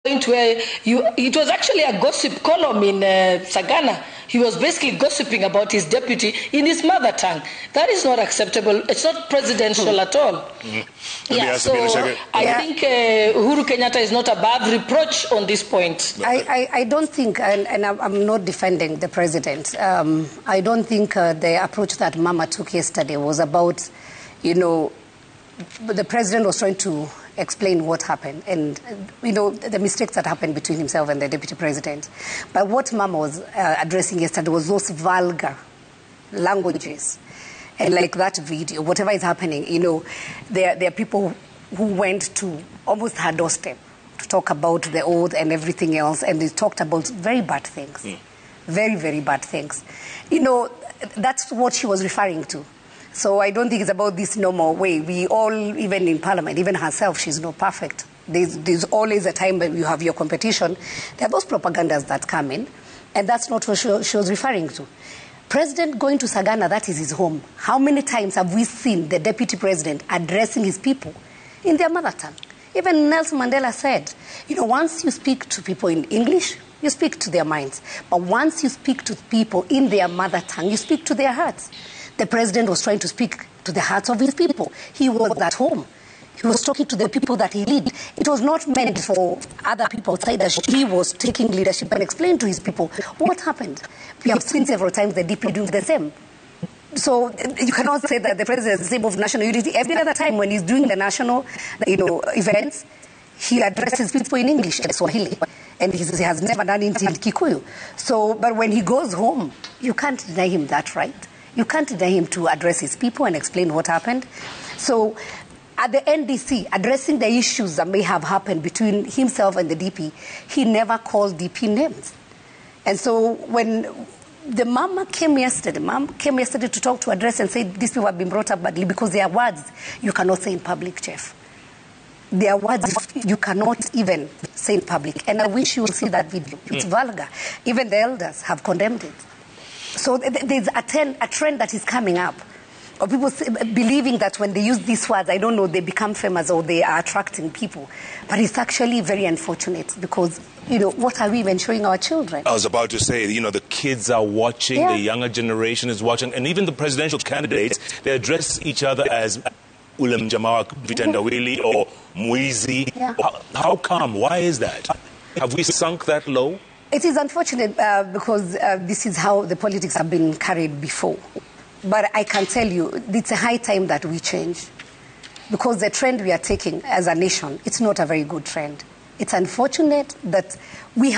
point where it was actually a gossip column in Sagana. He was basically gossiping about his deputy in his mother tongue. That is not acceptable. It's not presidential at all. Yeah, so I think Uhuru Kenyatta is not above reproach on this point. I don't think, and I'm not defending the president, I don't think the approach that Mama took yesterday was about, the president was trying to explain what happened and, the mistakes that happened between himself and the deputy president. But what Mama was addressing yesterday was those vulgar languages. And like that video, whatever is happening, there are people who went to almost her doorstep to talk about the oath and everything else, and they talked about very bad things. Very, very bad things. That's what she was referring to. So I don't think it's about this normal way. We all, even in Parliament, even herself, she's not perfect. There's always a time when you have your competition. There are those propagandas that come in, and that's not what she was referring to. President going to Sagana, that is his home. How many times have we seen the deputy president addressing his people in their mother tongue? Even Nelson Mandela said, once you speak to people in English, you speak to their minds. But once you speak to people in their mother tongue, you speak to their hearts. The president was trying to speak to the hearts of his people. He was at home. He was talking to the people that he lead. It was not meant for other people outside that he was taking leadership and explaining to his people what happened. We have seen several times the DP doing the same. So you cannot say that the president is the same of national unity. Every other time when he's doing the national, events, he addresses people in English and Swahili. And he has never done it in Kikuyu. So, but when he goes home, you can't deny him that right. You can't deny him to address his people and explain what happened. So at the NDC, addressing the issues that may have happened between himself and the DP, he never called DP names. And so when the mom came yesterday to address and say these people have been brought up badly because they are words you cannot say in public, Chef. They are words you cannot even say in public. And I wish you would see that video. It's vulgar. Even the elders have condemned it. So there's a trend that is coming up of people believing that when they use these words, I don't know, they become famous or they are attracting people. But it's actually very unfortunate because, what are we even showing our children? I was about to say, the kids are watching, the younger generation is watching, and even the presidential candidates, they address each other as Ulam Jamawa Vitendawili or Muizi. How come? Why is that? Have we sunk that low? It is unfortunate because this is how the politics have been carried before. But I can tell you, it's a high time that we change. Because the trend we are taking as a nation, it's not a very good trend. It's unfortunate that we